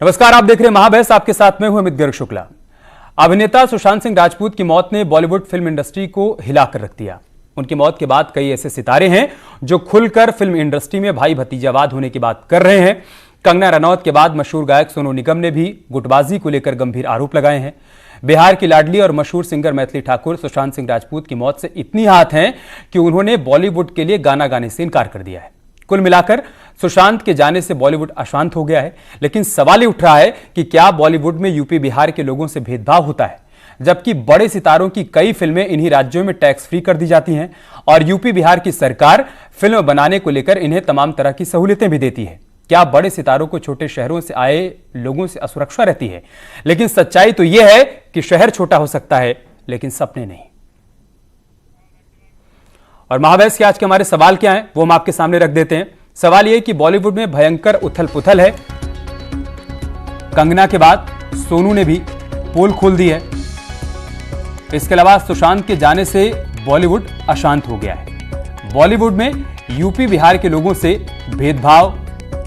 नमस्कार, आप देख रहे हैं महाबहस। आपके साथ में हूं अमित गर्ग शुक्ला। अभिनेता सुशांत सिंह राजपूत की मौत ने बॉलीवुड फिल्म इंडस्ट्री को हिलाकर रख दिया। उनकी मौत के बाद कई ऐसे सितारे हैं जो खुलकर फिल्म इंडस्ट्री में भाई भतीजावाद होने की बात कर रहे हैं। कंगना रनौत के बाद मशहूर गायक सोनू निगम ने भी गुटबाजी को लेकर गंभीर आरोप लगाए हैं। बिहार की लाडली और मशहूर सिंगर मैथिली ठाकुर सुशांत सिंह राजपूत की मौत से इतनी आहत हैं कि उन्होंने बॉलीवुड के लिए गाना गाने से इनकार कर दिया है। कुल मिलाकर सुशांत के जाने से बॉलीवुड अशांत हो गया है, लेकिन सवाल ये उठ रहा है कि क्या बॉलीवुड में यूपी बिहार के लोगों से भेदभाव होता है, जबकि बड़े सितारों की कई फिल्में इन्हीं राज्यों में टैक्स फ्री कर दी जाती हैं और यूपी बिहार की सरकार फिल्म बनाने को लेकर इन्हें तमाम तरह की सहूलियतें भी देती है। क्या बड़े सितारों को छोटे शहरों से आए लोगों से असुरक्षा रहती है? लेकिन सच्चाई तो यह है कि शहर छोटा हो सकता है, लेकिन सपने नहीं। और महाबहस के आज के हमारे सवाल क्या हैं वो हम आपके सामने रख देते हैं। सवाल यह कि बॉलीवुड में भयंकर उथल पुथल है, कंगना के बाद सोनू ने भी पोल खोल दी है। इसके अलावा सुशांत के जाने से बॉलीवुड अशांत हो गया है। बॉलीवुड में यूपी बिहार के लोगों से भेदभाव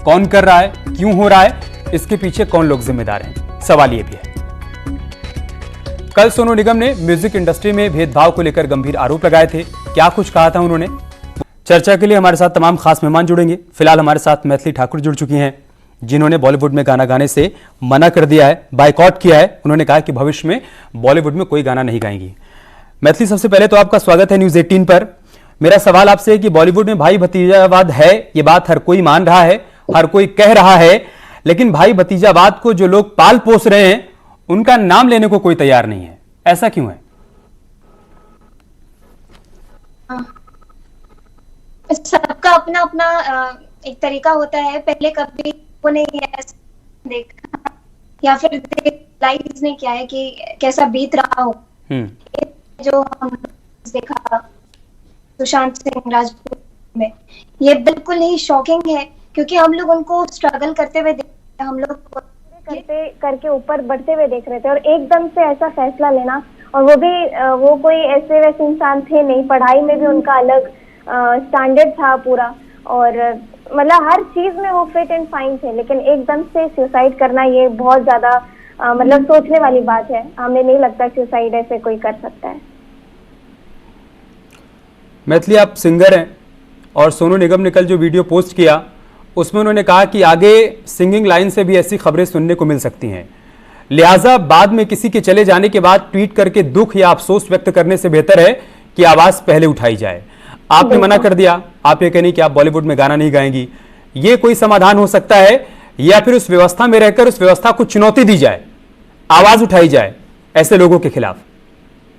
कौन कर रहा है, क्यों हो रहा है, इसके पीछे कौन लोग जिम्मेदार हैं, सवाल यह भी है। कल सोनू निगम ने म्यूजिक इंडस्ट्री में भेदभाव को लेकर गंभीर आरोप लगाए थे। क्या कुछ कहा था उन्होंने? चर्चा के लिए हमारे साथ तमाम खास मेहमान जुड़ेंगे। फिलहाल हमारे साथ मैथिली ठाकुर जुड़ चुकी हैं, जिन्होंने बॉलीवुड में गाना गाने से मना कर दिया है, बाइकआउट किया है। उन्होंने कहा कि भविष्य में बॉलीवुड में कोई गाना नहीं गाएंगी। मैथिली, सबसे पहले तो आपका स्वागत है न्यूज 18 पर। मेरा सवाल आपसे है कि बॉलीवुड में भाई भतीजावाद है, ये बात हर कोई मान रहा है, हर कोई कह रहा है, लेकिन भाई भतीजावाद को जो लोग पाल पोस रहे हैं उनका नाम लेने को कोई तैयार नहीं है। ऐसा क्यों है? सबका अपना अपना एक तरीका होता है। पहले कभी को नहीं देखा या फिर रियलाइज नहीं किया है कि कैसा बीत रहा हो। जो हम देखा सुशांत सिंह राजपूत में, ये बिल्कुल ही शॉकिंग है, क्योंकि हम लोग उनको स्ट्रगल करते हुए हम लोग करके ऊपर बढ़ते हुए देख रहे थे, और एकदम से ऐसा फैसला लेना, और वो भी वो कोई ऐसे वैसे इंसान थे नहीं। पढ़ाई में भी उनका अलग स्टैंडर्ड था पूरा, और मतलब हर चीज में वो फिट एंड फाइन थे, लेकिन एकदम से सुसाइड करना ये बहुत ज्यादा मतलब सोचने वाली बात है। हमें नहीं लगता सुसाइड ऐसे कोई कर सकता है। मैथिली, आप सिंगर हैं और सोनू निगम ने कल जो वीडियो पोस्ट किया उसमें उन्होंने कहा कि आगे सिंगिंग लाइन से भी ऐसी खबरें सुनने को मिल सकती हैं, लिहाजा बाद में किसी के चले जाने के बाद ट्वीट करके दुख या अफसोस व्यक्त करने से बेहतर है कि आवाज पहले उठाई जाए। आपने मना कर दिया, आप ये कहनी कि आप बॉलीवुड में गाना नहीं गाएंगी। ये कोई समाधान हो सकता है, या फिर उस व्यवस्था में रहकर उस व्यवस्था को चुनौती दी जाए, आवाज उठाई जाए ऐसे लोगों के खिलाफ?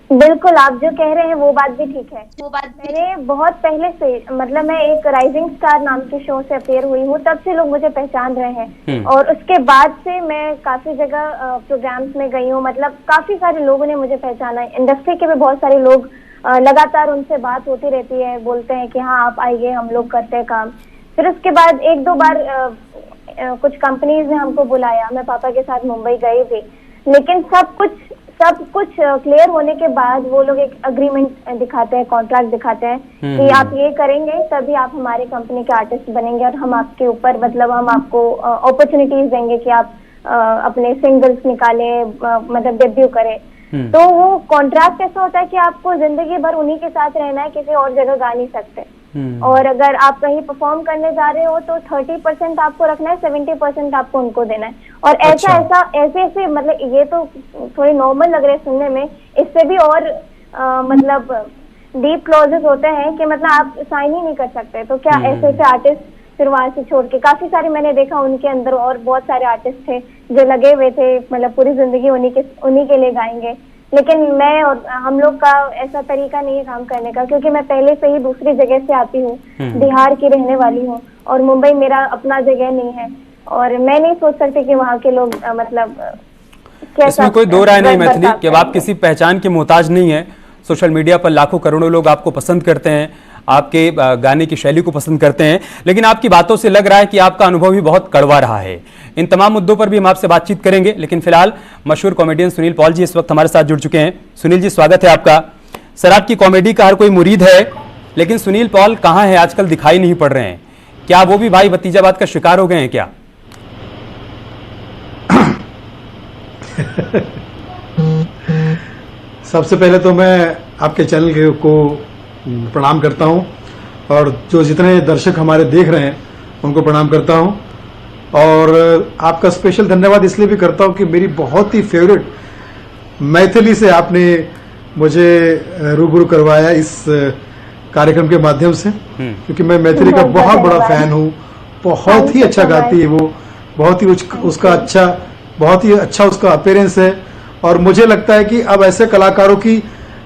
बिल्कुल, आप जो कह रहे हैं वो बात भी ठीक है। वो बात मैंने बहुत पहले से, मतलब मैं एक राइजिंग स्टार नाम के शो से अपेयर हुई हूँ, तब से लोग मुझे पहचान रहे हैं, और उसके बाद से मैं काफी जगह प्रोग्राम्स में गई हूँ। मतलब काफी सारे लोगों ने मुझे पहचाना है। इंडस्ट्री के भी बहुत सारे लोग, लगातार उनसे बात होती रहती है, बोलते हैं कि हाँ आप आइए, हम लोग करते हैं काम। फिर उसके बाद एक दो बार कुछ कंपनीज ने हमको बुलाया, मैं पापा के साथ मुंबई गई थी, लेकिन सब कुछ क्लियर होने के बाद वो लोग एक अग्रीमेंट दिखाते हैं, कॉन्ट्रैक्ट दिखाते हैं कि आप ये करेंगे तभी आप हमारे कंपनी के आर्टिस्ट बनेंगे, और हम आपके ऊपर मतलब हम आपको अपॉर्चुनिटीज देंगे कि आप अपने सिंगल्स निकालें, मतलब डेब्यू करें। तो वो कॉन्ट्रैक्ट ऐसा होता है कि आपको जिंदगी भर उन्हीं के साथ रहना है, किसी और जगह गा नहीं सकते। और अगर आप कहीं परफॉर्म करने जा रहे हो तो 30% आपको रखना है, 70% आपको उनको देना है। और ऐसे मतलब ये तो थोड़ी नॉर्मल लग रहे हैं सुनने में, इससे भी और मतलब डीप क्लॉजेस होते हैं कि मतलब आप साइन ही नहीं कर सकते। तो क्या ऐसे आर्टिस्ट फिर वहां से छोड़ के, काफी सारे मैंने देखा उनके अंदर और बहुत सारे आर्टिस्ट थे जो लगे हुए थे, मतलब पूरी जिंदगी उन्हीं के लिए गाएंगे। लेकिन मैं और हम लोग का ऐसा तरीका नहीं है काम करने का, क्योंकि मैं पहले से ही दूसरी जगह से आती हूँ, बिहार की रहने वाली हूँ, और मुंबई मेरा अपना जगह नहीं है, और मैं नहीं सोच सकती कि वहाँ के लोग मतलब इसमें कोई दो राय नहीं मैथिली कि आप किसी पहचान के मोहताज नहीं है। सोशल मीडिया पर लाखों करोड़ों लोग आपको पसंद करते हैं, आपके गाने की शैली को पसंद करते हैं, लेकिन आपकी बातों से लग रहा है कि आपका अनुभव भी बहुत कड़वा रहा है। इन तमाम मुद्दों पर भी हम आपसे बातचीत करेंगे, लेकिन फिलहाल मशहूर कॉमेडियन सुनील पॉल जी इस वक्त हमारे साथ जुड़ चुके हैं। सुनील जी, स्वागत है आपका। सर, आपकी कॉमेडी का हर कोई मुरीद है, लेकिन सुनील पॉल कहाँ है आजकल, दिखाई नहीं पड़ रहे हैं। क्या वो भी भाई भतीजावाद का शिकार हो गए हैं क्या? सबसे पहले तो मैं आपके चैनल को प्रणाम करता हूं और जो जितने दर्शक हमारे देख रहे हैं उनको प्रणाम करता हूं। और आपका स्पेशल धन्यवाद इसलिए भी करता हूं कि मेरी बहुत ही फेवरेट मैथिली से आपने मुझे रूबरू करवाया इस कार्यक्रम के माध्यम से, क्योंकि मैं मैथिली का बहुत बड़ा फैन हूं। बहुत ही अच्छा गाती है वो, बहुत ही उसका अच्छा, बहुत ही अच्छा उसका अपीयरेंस है। और मुझे लगता है कि अब ऐसे कलाकारों की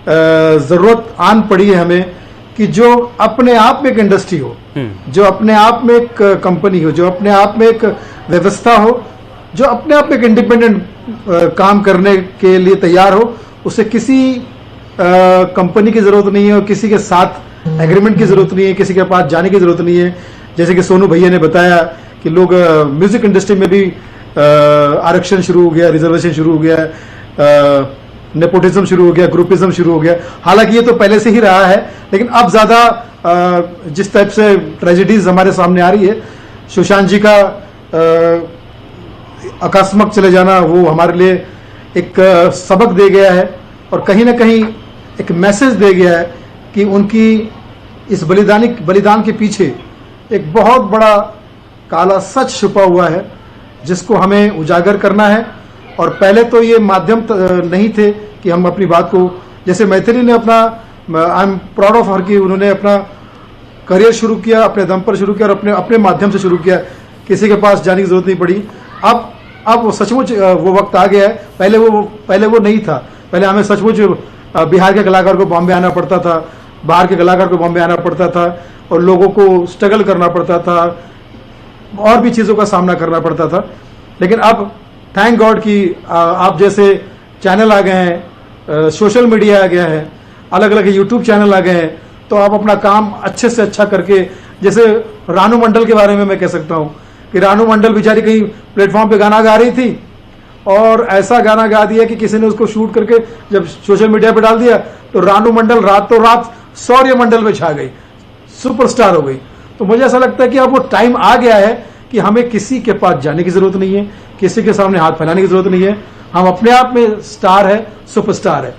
ज़रूरत आन पड़ी है हमें कि जो अपने आप में एक इंडस्ट्री हो, जो अपने आप में एक कंपनी हो, जो अपने आप में एक व्यवस्था हो, जो अपने आप में एक इंडिपेंडेंट काम करने के लिए तैयार हो। उसे किसी कंपनी की ज़रूरत नहीं है और किसी के साथ एग्रीमेंट की ज़रूरत नहीं है, किसी के पास जाने की ज़रूरत नहीं है। जैसे कि सोनू भैया ने बताया कि लोग म्यूज़िक इंडस्ट्री में भी आरक्षण शुरू हो गया, रिजर्वेशन शुरू हो गया, नेपोटिज्म शुरू हो गया, ग्रुपिज्म शुरू हो गया। हालांकि ये तो पहले से ही रहा है, लेकिन अब ज़्यादा जिस टाइप से ट्रेजेडीज हमारे सामने आ रही है, सुशांत जी का अकस्मात चले जाना वो हमारे लिए एक सबक दे गया है और कहीं ना कहीं एक मैसेज दे गया है कि उनकी इस बलिदान के पीछे एक बहुत बड़ा काला सच छुपा हुआ है जिसको हमें उजागर करना है। और पहले तो ये माध्यम नहीं थे कि हम अपनी बात को, जैसे मैथिली ने अपना, I am proud of her कि उन्होंने अपना करियर शुरू किया, अपने दम पर शुरू किया और अपने माध्यम से शुरू किया, किसी के पास जाने की जरूरत नहीं पड़ी। अब वो सचमुच वो वक्त आ गया है। पहले वो नहीं था। पहले हमें सचमुच बिहार के कलाकार को बॉम्बे आना पड़ता था, बाहर के कलाकार को बॉम्बे आना पड़ता था और लोगों को स्ट्रगल करना पड़ता था, और भी चीज़ों का सामना करना पड़ता था। लेकिन अब थैंक गॉड कि आप जैसे चैनल आ गए हैं, सोशल मीडिया आ गया है, अलग अलग यूट्यूब चैनल आ गए हैं, तो आप अपना काम अच्छे से अच्छा करके, जैसे रानू मंडल के बारे में मैं कह सकता हूँ कि रानू मंडल बेचारी कहीं प्लेटफॉर्म पे गाना गा रही थी और ऐसा गाना गा दिया कि किसी ने उसको शूट करके जब सोशल मीडिया पे डाल दिया तो रानू मंडल रातों रात सौर्य मंडल में छा गई, सुपरस्टार हो गई। तो मुझे ऐसा लगता है कि अब वो टाइम आ गया है कि हमें किसी के पास जाने की जरूरत नहीं है, किसी के सामने हाथ फैलाने की जरूरत नहीं है। हम अपने आप में स्टार है, सुपरस्टार है।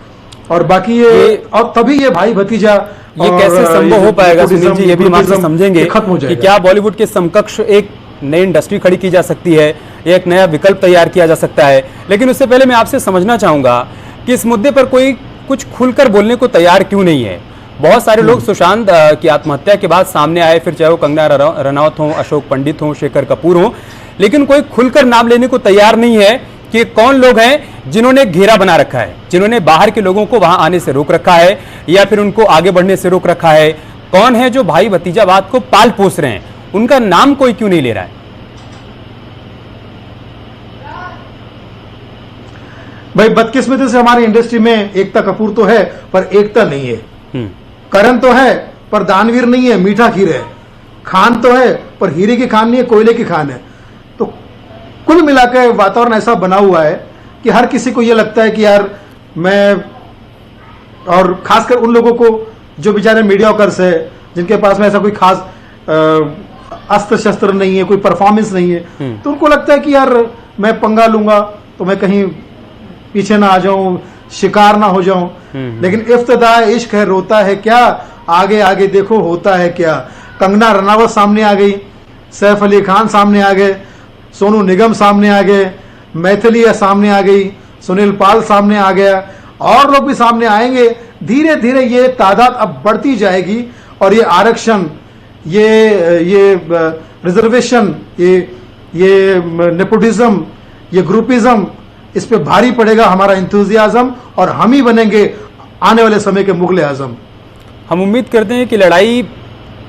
और बाकी ये और तभी ये भाई भतीजा ये कैसे संभव हो पाएगा सुनील जी, ये भी हमारे समझेंगे खत्म हो जाएगा कि क्या बॉलीवुड के समकक्ष एक नई इंडस्ट्री खड़ी की जा सकती है, एक नया विकल्प तैयार किया जा सकता है। लेकिन उससे पहले मैं आपसे समझना चाहूंगा कि इस मुद्दे पर कोई कुछ खुलकर बोलने को तैयार क्यों नहीं है। बहुत सारे लोग सुशांत की आत्महत्या के बाद सामने आए, फिर चाहे वो कंगना रनौत हो, अशोक पंडित हो, शेखर कपूर हो, लेकिन कोई खुलकर नाम लेने को तैयार नहीं है कि कौन लोग हैं जिन्होंने घेरा बना रखा है, जिन्होंने बाहर के लोगों को वहां आने से रोक रखा है या फिर उनको आगे बढ़ने से रोक रखा है। कौन है जो भाई भतीजावाद को पाल पोस रहे हैं, उनका नाम कोई क्यों नहीं ले रहा है। भाई बदकिस्मती से हमारी इंडस्ट्री में एकता कपूर तो है पर एकता नहीं है, करण तो है पर दानवीर नहीं है, मीठा खीर है, खान तो है पर हीरे की खान नहीं है, कोयले की खान है। तो कुल मिलाकर वातावरण ऐसा बना हुआ है कि हर किसी को यह लगता है कि यार मैं, और खासकर उन लोगों को जो बेचारे मीडियाकर्स है, जिनके पास में ऐसा कोई खास अस्त्र शस्त्र नहीं है, कोई परफॉर्मेंस नहीं है, तो उनको लगता है कि यार मैं पंगा लूंगा तो मैं कहीं पीछे ना आ जाऊं, शिकार ना हो जाऊं। लेकिन इफ्तिदा इश्क है, रोता है क्या, आगे आगे देखो होता है क्या। कंगना रनावत सामने आ गई, सैफ अली खान सामने आ गए, सोनू निगम सामने आ गए, मैथिली सामने आ गई, सुनील पाल सामने आ गया, और लोग भी सामने आएंगे। धीरे धीरे ये तादाद अब बढ़ती जाएगी और ये आरक्षण, ये रिजर्वेशन, ये नेपोटिज्म, ये ग्रुपिज्म, इस पे भारी पड़ेगा हमारा इंथुजियाज्म और हम ही बनेंगे आने वाले समय के मुगल आजम। हम उम्मीद करते हैं कि लड़ाई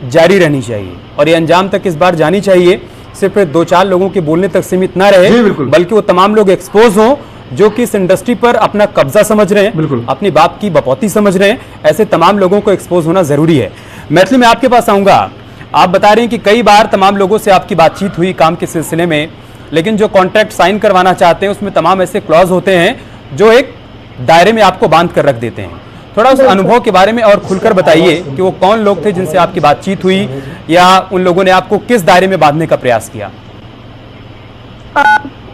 जारी रहनी चाहिए और ये अंजाम तक इस बार जानी चाहिए। सिर्फ 2-4 लोगों के बोलने तक सीमित ना रहे, बल्कि वो तमाम लोग एक्सपोज हों जो कि इस इंडस्ट्री पर अपना कब्जा समझ रहे हैं, अपनी बाप की बपौती समझ रहे हैं। ऐसे तमाम लोगों को एक्सपोज होना जरूरी है। मैथिली में आपके पास आऊंगा। आप बता रहे हैं कि कई बार तमाम लोगों से आपकी बातचीत हुई काम के सिलसिले में, लेकिन जो कॉन्ट्रैक्ट साइन करवाना चाहते हैं उसमें तमाम ऐसे क्लॉज होते हैं जो एक दायरे में आपको बांध कर रख देते हैं। थोड़ा उस अनुभव के बारे में और खुलकर बताइए कि वो कौन लोग थे जिनसे आपकी बातचीत हुई, या उन लोगों ने आपको किस दायरे में बांधने का प्रयास किया।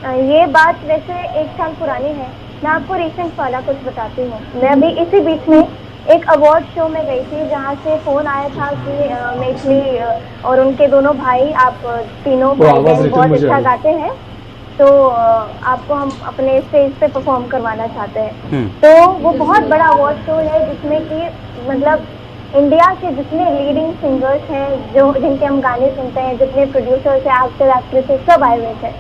ये बात वैसे 1 साल पुरानी है। मैं आपको रिसेंट वाला कुछ बताती हूँ। मैं अभी इसी बीच में एक अवार्ड शो में गई थी जहाँ से फोन आया था कि मैथिली और उनके दोनों भाई, आप तीनों भाई बहन बहुत अच्छा गाते हैं, तो आपको हम अपने स्टेज पे परफॉर्म करवाना चाहते हैं। तो वो बहुत बड़ा अवार्ड शो है जिसमें कि मतलब इंडिया के जितने लीडिंग सिंगर्स हैं, जो जिनके हम गाने सुनते हैं, जितने प्रोड्यूसर्स हैं, एक्टर एक्ट्रेसेस सब आए हुए थे।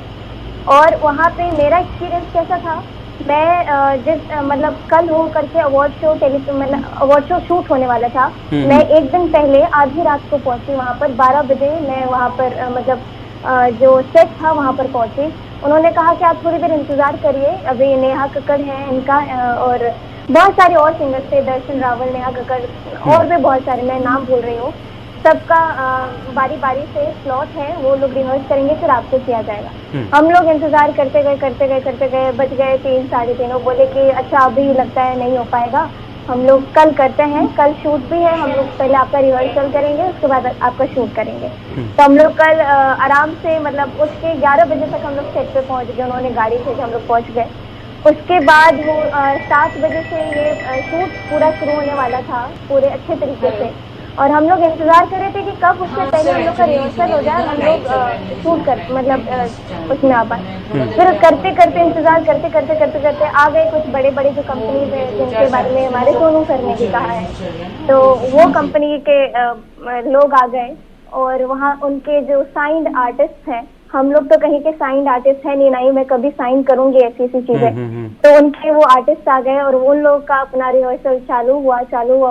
और वहाँ पे मेरा एक्सपीरियंस कैसा था, मैं मतलब कल हो करके अवार्ड शो मतलब अवार्ड शो शूट होने वाला था। मैं एक दिन पहले आधी रात को पहुंची वहाँ पर, 12 बजे मैं वहाँ पर मतलब जो सेट था वहाँ पर पहुंची। उन्होंने कहा कि आप थोड़ी देर इंतजार करिए, अभी नेहा कक्कड़ है इनका और बहुत सारे और सिंगर्स थे, दर्शन रावल, नेहा कक्कड़ और भी बहुत सारे, मैं नाम भूल रही हूँ। सबका बारी बारी से स्लॉट है, वो लोग रिहर्स करेंगे फिर आपको किया जाएगा। हम लोग इंतजार करते गए, बज गए 3 साढ़े 3। वो बोले कि अच्छा अभी लगता है नहीं हो पाएगा, हम लोग कल करते हैं, कल शूट भी है, हम लोग पहले आपका रिहर्सल करेंगे उसके बाद आपका शूट करेंगे। तो हम लोग कल आराम से मतलब उठ के 11 बजे तक हम लोग सेट पे पहुंच गए, उन्होंने गाड़ी से हम लोग पहुंच गए। उसके बाद वो 7 बजे से ये शूट पूरा शुरू होने वाला था पूरे अच्छे तरीके से, और हम लोग इंतजार कर रहे थे कि कब उससे पहले हम लोग का रिहर्सल हो जाए, हम लोग शूट कर मतलब उसमें आ पाए। फिर करते इंतजार करते आ गए कुछ बड़े बड़े जो कंपनीज है जिनके बारे में हमारे सोनू सर ने भी कहा है, तो वो कंपनी के लोग आ गए और वहाँ उनके जो साइंड आर्टिस्ट हैं, हम लोग तो कहीं के साइंड आर्टिस्ट है नहीं, ना ही मैं कभी साइन करूंगी ऐसी चीजें। तो उनके वो आर्टिस्ट आ गए और उन लोग का अपना रिहर्सल चालू हुआ।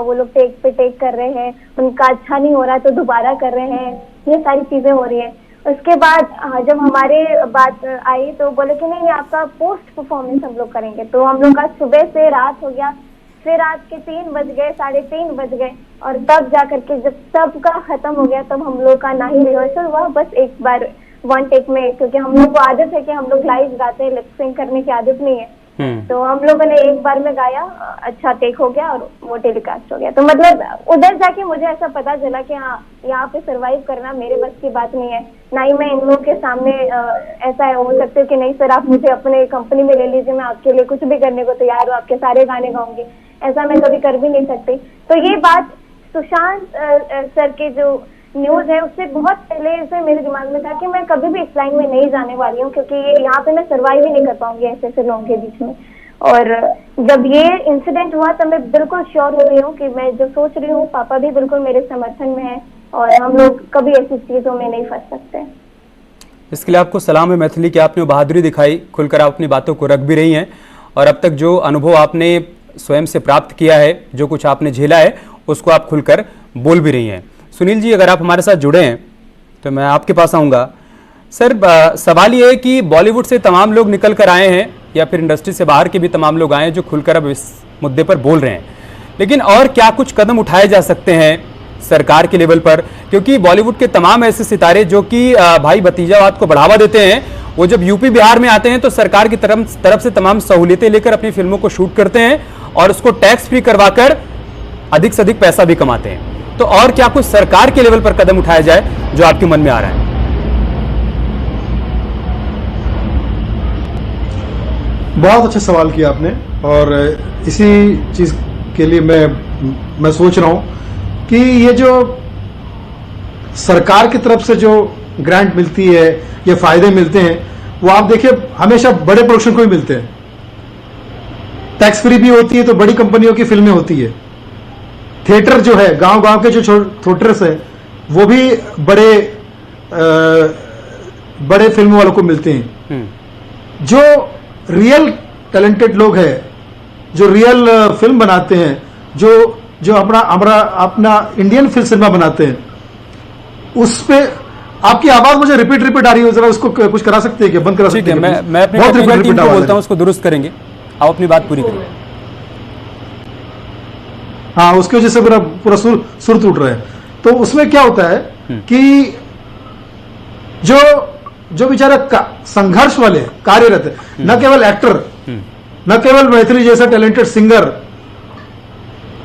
वो लोग टेक पे टेक कर रहे हैं, उनका अच्छा नहीं हो रहा तो दोबारा कर रहे हैं, ये सारी चीजें हो रही है। उसके बाद जब हमारे बात आई तो बोले कि नहीं आपका पोस्ट परफॉर्मेंस हम लोग करेंगे। तो हम लोग का सुबह से रात हो गया, फिर रात के 3 बज गए, 3:30 बज गए, और तब जाकर के जब सबका खत्म हो गया तब हम लोग का ना ही रिहर्सल हुआ, बस एक बार 1 टेक में, क्योंकि हम लोग को आदत है कि हम लोग लाइव गाते हैं, लिप सिंक करने की आदत नहीं है। तो हम लोगों ने एक बार में गाया, अच्छा टेक हो गया और वो टेलीकास्ट हो गया। तो मतलब उधर जाके मुझे ऐसा पता चला कि हाँ यहाँ पे सरवाइव करना मेरे बस की बात नहीं है, ना ही मैं इन लोगों के सामने ऐसा हो सकता है कि नहीं सर आप मुझे अपने कंपनी में ले लीजिए, मैं आपके लिए कुछ भी करने को तैयार हूँ, आपके सारे गाने गाऊंगी, ऐसा मैं कभी कर भी नहीं सकती। तो ये बात सुशांत सर के जो न्यूज है उससे बहुत पहले से मेरे दिमाग में था कि मैं कभी भी इस लाइन में नहीं जाने वाली हूँ, क्योंकि यहाँ पे मैं सरवाइव ही नहीं कर पाऊंगी ऐसे लोगों के बीच में। और जब ये इंसिडेंट हुआ तो मैं बिल्कुल श्योर हो गई हूँ कि मैं जो सोच रही हूँ पापा भी बिल्कुल मेरे समर्थन में है और हम लोग कभी ऐसी चीजों में नहीं फंस सकते। इसके लिए आपको सलाम है मैथिली कि आपने बहादुरी दिखाई, खुलकर आप अपनी बातों को रख भी रही हैं और अब तक जो अनुभव आपने स्वयं से प्राप्त किया है, जो कुछ आपने झेला है, उसको आप खुलकर बोल भी रही हैं। सुनील जी, अगर आप हमारे साथ जुड़े हैं तो मैं आपके पास आऊँगा। सर, सवाल ये है कि बॉलीवुड से तमाम लोग निकल कर आए हैं या फिर इंडस्ट्री से बाहर के भी तमाम लोग आए हैं जो खुलकर अब इस मुद्दे पर बोल रहे हैं, लेकिन और क्या कुछ कदम उठाए जा सकते हैं सरकार के लेवल पर? क्योंकि बॉलीवुड के तमाम ऐसे सितारे जो कि भाई भतीजावाद को बढ़ावा देते हैं, वो जब यूपी बिहार में आते हैं तो सरकार की तरफ से तमाम सहूलियतें लेकर अपनी फिल्मों को शूट करते हैं और उसको टैक्स फ्री करवाकर अधिक से अधिक पैसा भी कमाते हैं। तो और क्या कुछ सरकार के लेवल पर कदम उठाया जाए जो आपके मन में आ रहा है? बहुत अच्छा सवाल किया आपने, और इसी चीज के लिए मैं सोच रहा हूं कि ये जो सरकार की तरफ से जो ग्रांट मिलती है, ये फायदे मिलते हैं, वो आप देखिए हमेशा बड़े प्रोडक्शन को ही मिलते हैं। टैक्स फ्री भी होती है तो बड़ी कंपनियों की फिल्में होती है। थिएटर जो है, गांव के जो थिएटर्स है, वो भी बड़े फिल्म वालों को मिलते हैं। जो रियल टैलेंटेड लोग हैं, जो रियल फिल्म बनाते हैं, जो अपना इंडियन फिल्म सिनेमा बनाते हैं, उस पे आपकी आवाज मुझे रिपीट आ रही है, जरा उसको कुछ करा सकते हैं क्या? बंद करा सकते हैं? मैं अपनी टेक्निकल टीम को बोलता हूं, उसको दुरुस्त करेंगे। आप अपनी बात पूरी करिए। हाँ, उसकी वजह से पूरा सुर टूट रहा है। तो उसमें क्या होता है कि जो बेचारा संघर्ष वाले कार्यरत है, न केवल एक्टर, न केवल मैथिली जैसा टैलेंटेड सिंगर,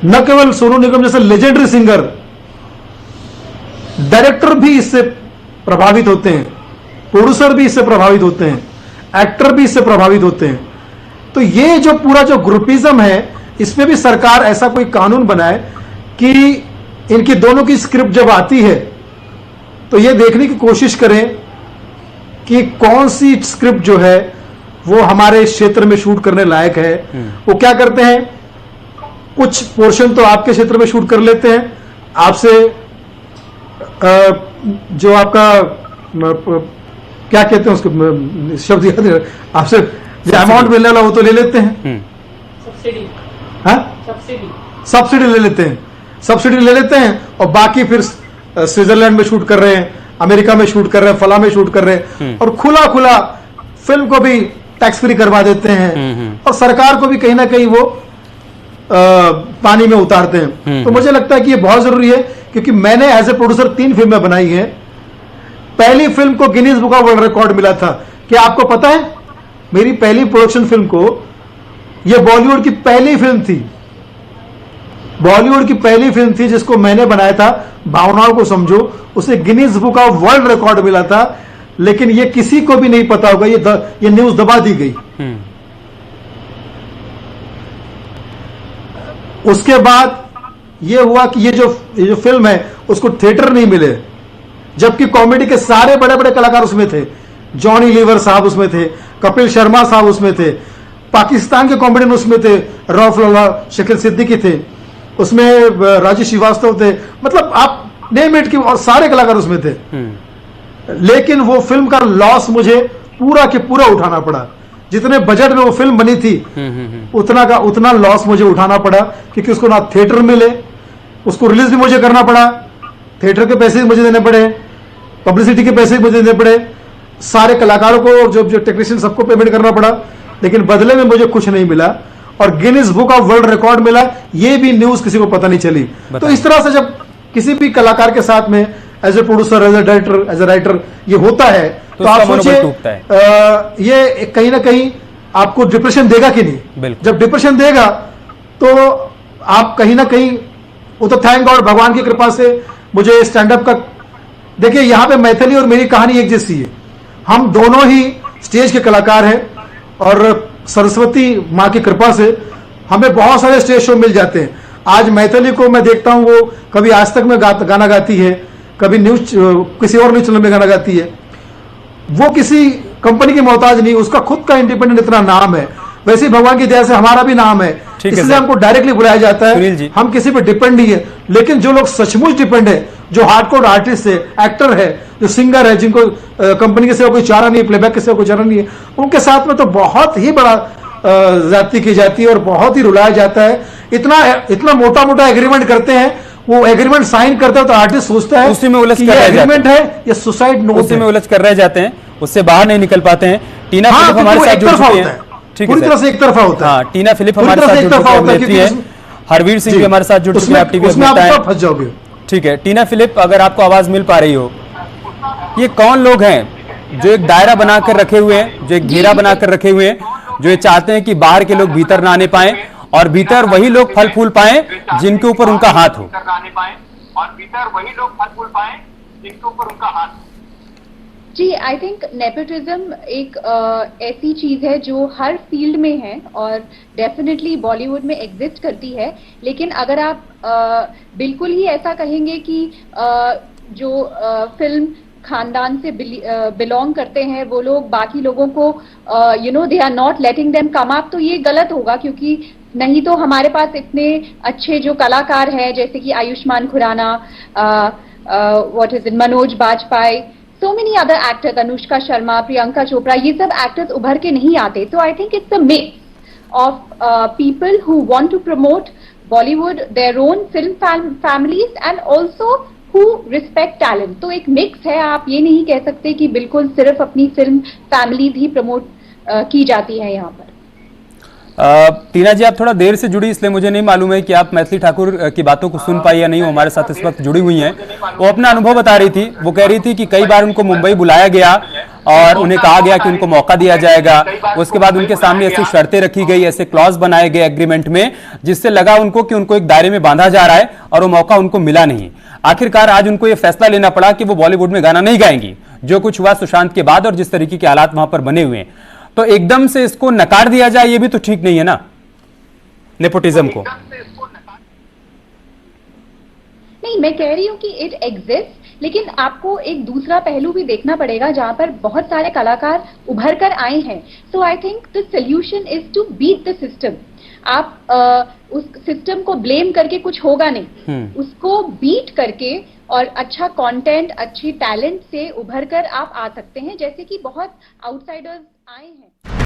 न केवल सोनू निगम जैसा लेजेंडरी सिंगर, डायरेक्टर भी इससे प्रभावित होते हैं, प्रोड्यूसर भी इससे प्रभावित होते हैं, एक्टर भी इससे प्रभावित होते हैं। तो ये जो पूरा जो ग्रुपिज्म है, इसमें भी सरकार ऐसा कोई कानून बनाए कि इनकी दोनों की स्क्रिप्ट जब आती है तो ये देखने की कोशिश करें कि कौन सी स्क्रिप्ट जो है वो हमारे क्षेत्र में शूट करने लायक है। वो क्या करते हैं, कुछ पोर्शन तो आपके क्षेत्र में शूट कर लेते हैं, आपसे जो आपका क्या कहते हैं उसको शब्द याद नहीं, आपसे जो अमाउंट मिलने वाला वो तो ले लेते हैं, सब्सिडी, हाँ सब्सिडी ले लेते हैं, सब्सिडी ले लेते हैं और बाकी फिर स्विट्जरलैंड में शूट कर रहे हैं, अमेरिका में शूट कर रहे हैं, फला में शूट कर रहे हैं और खुला खुला फिल्म को भी टैक्स फ्री करवा देते हैं और सरकार को भी कहीं ना कहीं वो पानी में उतारते हैं। तो मुझे लगता है कि ये बहुत जरूरी है, क्योंकि मैंने एज ए प्रोड्यूसर 3 फिल्में बनाई हैं। पहली फिल्म को Guinness book of world record मिला था। क्या आपको पता है, मेरी पहली प्रोडक्शन फिल्म को, यह बॉलीवुड की पहली फिल्म थी, बॉलीवुड की पहली फिल्म थी जिसको मैंने बनाया था, भावनाओं को समझो, उसे Guinness book of world record मिला था, लेकिन ये किसी को भी नहीं पता होगा, ये न्यूज दबा दी गई। उसके बाद ये हुआ कि ये जो फिल्म है उसको थिएटर नहीं मिले, जबकि कॉमेडी के सारे बड़े बड़े कलाकार उसमें थे। जॉनी लीवर साहब उसमें थे, कपिल शर्मा साहब उसमें थे, पाकिस्तान के कॉमेडियन उसमें थे, रऊफ लल्ला, शकील सिद्दीकी थे उसमें, राजू श्रीवास्तव थे, मतलब आप नेम इट की, और सारे कलाकार उसमें थे। लेकिन वो फिल्म का लॉस मुझे पूरा के पूरा उठाना पड़ा। जितने बजट में वो फिल्म बनी थी उतना लॉस मुझे उठाना पड़ा, क्योंकि उसको ना थिएटर मिले, उसको रिलीज भी मुझे करना पड़ा, थिएटर के पैसे भी मुझे देने पड़े, पब्लिसिटी के पैसे भी मुझे देने पड़े, सारे कलाकारों को जो टेक्नीशियन सबको पेमेंट करना पड़ा, लेकिन बदले में मुझे कुछ नहीं मिला और Guinness book of world record मिला, ये भी न्यूज किसी को पता नहीं चली। तो इस तरह से जब किसी भी कलाकार के साथ में as a producer, as a director, as a writer ये होता है तो आप सोचिए ये कहीं ना कहीं आपको डिप्रेशन देगा कि नहीं। जब डिप्रेशन देगा तो आप कहीं ना कहीं, वो तो थैंक गॉड भगवान की कृपा से मुझे स्टैंड अप का, देखिए यहाँ पे मैथिली और मेरी कहानी एक जैसी है, हम दोनों ही स्टेज के कलाकार हैं और सरस्वती माँ की कृपा से हमें बहुत सारे स्टेज शो मिल जाते हैं। आज मैथिली को मैं देखता हूँ, वो कभी आज तक में गाना गाती है, कभी न्यूज किसी और न्यूज चैनल में गाना गाती है, वो किसी कंपनी की मोहताज नहीं, उसका खुद का इंडिपेंडेंट इतना नाम है। वैसे ही भगवान की दया से हमारा भी नाम है, इसलिए हमको डायरेक्टली बुलाया जाता है, हम किसी पे डिपेंड नहीं है। लेकिन जो लोग सचमुच डिपेंड है, जो हार्डकोर आर्टिस्ट है, एक्टर है, जो सिंगर है, जिनको कंपनी के सिवा कोई चारा नहीं है, प्लेबैक के सिवा कोई चारा नहीं है, उनके साथ में तो बहुत ही बड़ा ज्यादती की जाती है और बहुत ही रुलाया जाता है। इतना मोटा मोटा एग्रीमेंट करते हैं, वो एग्रीमेंट साइन करता है तो आर्टिस्ट सोचता है उसी में उलझ कर एग्रीमेंट है या सुसाइड नोट, उसी में उलझ कर रह जाते हैं, उससे बाहर नहीं निकल पाते हैं। टीना फिलिप हमारे साथ जुड़ चुकी हैं, पूरी तरह से एक तरफा होता है। टीना फिलिप हमारे साथ जुड़ चुकी है, हरवीर सिंह भी हमारे साथ जुड़ चुके हैं, आप टीवी में फंस जाओगे। ठीक है टीना फिलिप, अगर आपको आवाज मिल पा रही हो, ये कौन लोग हैं जो एक दायरा बनाकर रखे हुए हैं, जो एक घेरा बनाकर रखे हुए हैं, जो ये चाहते हैं कि बाहर के लोग भीतर ना आने पाए और भीतर वही लोग फल फूल पाए जिनके ऊपर उनका हाथ हो? जी, आई थिंक नेपोटिज्म एक ऐसी चीज है जो हर फील्ड में है और डेफिनेटली बॉलीवुड में एग्जिस्ट करती है। लेकिन अगर आप बिल्कुल ही ऐसा कहेंगे कि जो फिल्म खानदान से बिलोंग करते हैं वो लोग बाकी लोगों को they are not letting them come up, तो ये गलत होगा। क्योंकि नहीं तो हमारे पास इतने अच्छे जो कलाकार हैं जैसे कि Ayushman Khurana, Manoj Bajpayee, so many other actors, Anushka Sharma, Priyanka Chopra, ये सब एक्टर्स उभर के नहीं आते। तो I think it's a mix of people who want to promote Bollywood, their own film families and also who respect talent. तो एक मिक्स है, आप ये नहीं कह सकते कि बिल्कुल सिर्फ अपनी फिल्म फैमिलीज ही प्रमोट की जाती है यहाँ पर। टीना जी, आप थोड़ा देर से जुड़ी, इसलिए मुझे नहीं मालूम है कि आप मैथिली ठाकुर की बातों को सुन पाई या नहीं। वो हमारे साथ इस वक्त जुड़ी हुई हैं, वो अपना अनुभव बता रही थी। वो कह रही थी कि कई बार उनको मुंबई बुलाया गया और उन्हें कहा गया कि उनको मौका दिया जाएगा, उसके बाद उनके सामने ऐसी शर्तें रखी गई, ऐसे क्लॉज बनाए गए एग्रीमेंट में, जिससे लगा उनको कि उनको एक दायरे में बांधा जा रहा है और वो मौका उनको मिला नहीं। आखिरकार आज उनको ये फैसला लेना पड़ा कि वो बॉलीवुड में गाना नहीं गाएंगी, जो कुछ हुआ सुशांत के बाद और जिस तरीके के हालात वहां पर बने हुए हैं। तो एकदम से इसको नकार दिया जाए, ये भी तो ठीक नहीं है ना, नेपोटिज्म को। नहीं, मैं कह रही हूँ कि इट एग्जिस्ट, लेकिन आपको एक दूसरा पहलू भी देखना पड़ेगा जहां पर बहुत सारे कलाकार उभर कर आए हैं। So I think the solution is to beat the system. आप उस सिस्टम को ब्लेम करके कुछ होगा नहीं, उसको बीट करके और अच्छा कंटेंट, अच्छी टैलेंट से उभर कर आप आ सकते हैं, जैसे कि बहुत आउटसाइडर्स आए हैं।